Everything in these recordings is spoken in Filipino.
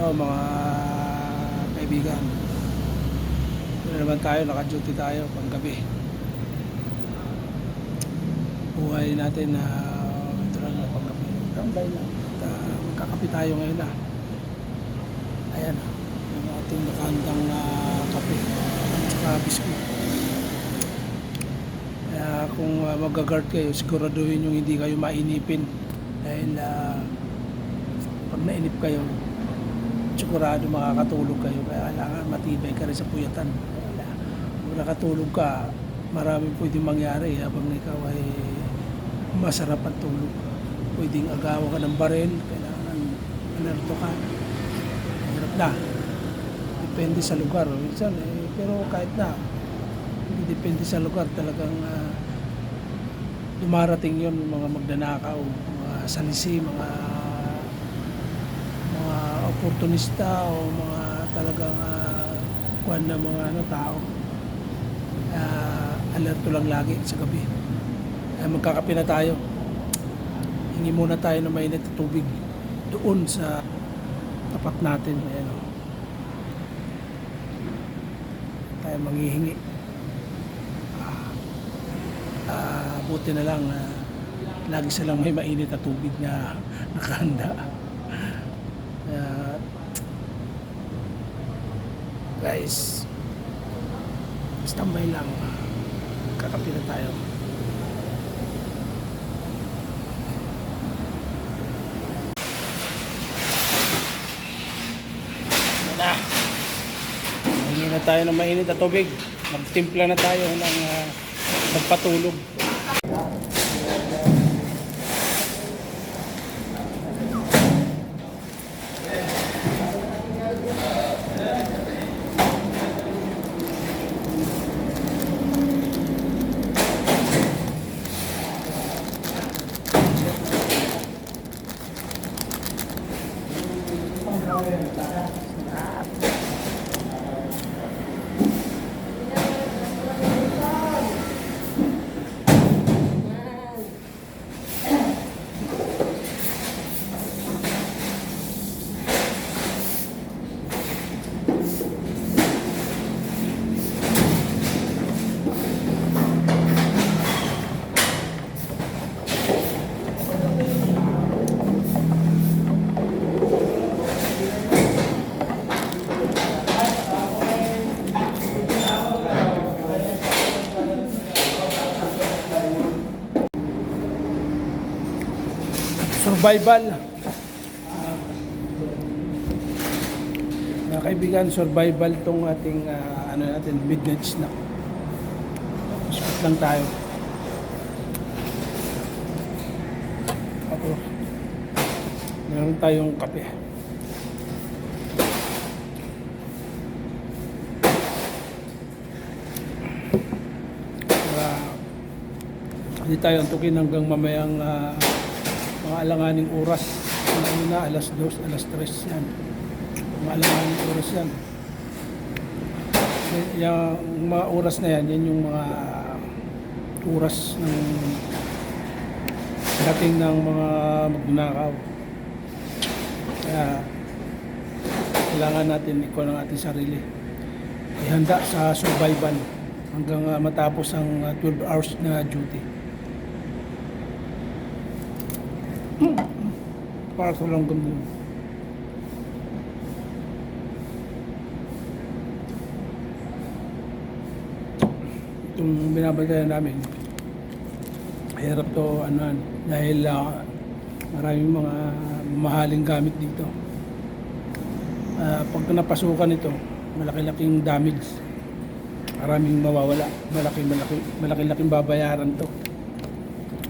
Hello mga kaibigan. Ito na naman tayo, naka-duty tayo panggabi. Buhay natin na ito lang na panggabi. Tambay lang. At magkakape tayo ngayon na. Ayan, yung ating nakahandang kape at saka biskuit. Kaya kung mag-guard kayo, siguraduhin yung hindi kayo mainipin. Dahil pag nainip kayo, sigurado makakatulog kayo, kaya kailangan matibay ka rin sa puyatan. Kung nakatulog ka, maraming pwedeng mangyari habang ikaw ay masarap ang tulog. Pwedeng agawa ka ng baril, kailangan alerto ka. Hirap na. Depende sa lugar. Minsan, pero kahit na, hindi depende sa lugar, talagang dumarating yon, mga magnanakaw, mga salisi, mga oportunista o mga talagang kuwan na mga tao. Alerto lang lagi sa gabi. Magkakape na tayo. Hingi muna tayo ng mainit na tubig doon sa tapat natin. Ayan, tayo manghihingi. Buti na lang lagi silang may mainit na tubig na nakahanda. Guys, standby lang, kakape na tayo. Na, hindi na tayo ng mainit na tubig. Magtimpla na tayo ng magpatulog. Survival. Mga kaibigan, survival tong ating natin, midnight snack. Biscuit lang tayo. Tapos meron tayong kape. Hindi tayo antukin hanggang mamayang mga alanganing oras. Ano na, alas 2, alas 3 yan. Mga alanganing oras yan. Yung mga oras na yan, yan yung mga oras ng dating ng mga magnanakaw. Kaya kailangan natin ikaw ng ating sarili. Ihanda sa survival hanggang matapos ang 12 hours na duty. Para sa langgam din. Itong binabantayan namin, hirap to dahil maraming mga mahaling gamit dito. Pag napasukan ito, malaki-laking damage, maraming mawawala, malaki-laking babayaran to.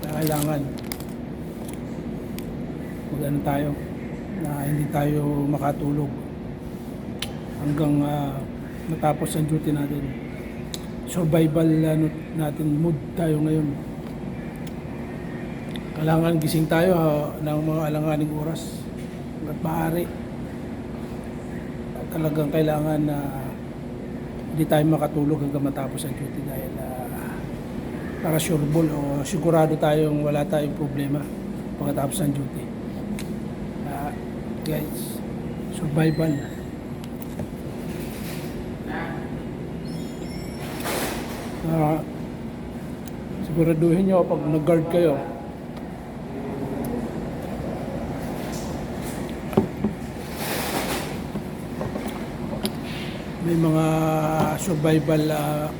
Kailangan mag-ano tayo na hindi tayo makatulog hanggang matapos ang duty natin. Survival natin mood tayo ngayon. Kailangan gising tayo ng mga alanganing oras at maaari. Talagang kailangan na hindi tayo makatulog hanggang matapos ang duty dahil para sureball o sigurado tayong wala tayong problema pagkatapos ng duty. Guys, Survival. Siguraduhin nyo pag nag-guard kayo, may mga survival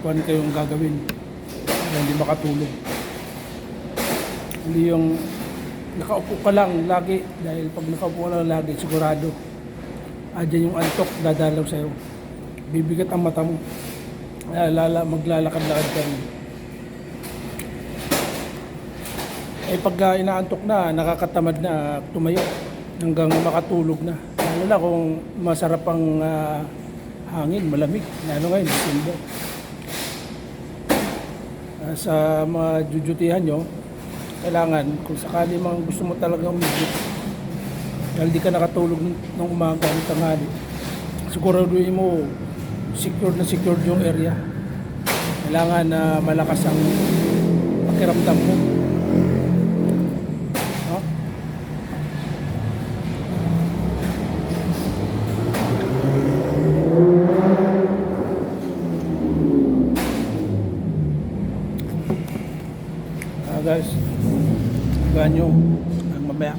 kung kayong gagawin para hindi makatulog. Hindi yung nakaupo ka lang lagi, dahil pag nakaupo ka lang lagi, sigurado dyan yung antok dadalaw sa'yo, bibigat ang mata mo, maglalakad-lakad ka rin. Pag inaantok na, nakakatamad na tumayo hanggang makatulog na, lalo na kung masarap ang hangin, malamig, lalo ngayon, December. Sa mga jujutihan nyo, kailangan, kung sakali mang gusto mo talagang umigit, dahil di ka nakatulog ng umaga ng tanghali, siguraduhin mo secured yung area. Kailangan na malakas ang pakiramdam mo. Guys, ganyo mamaya.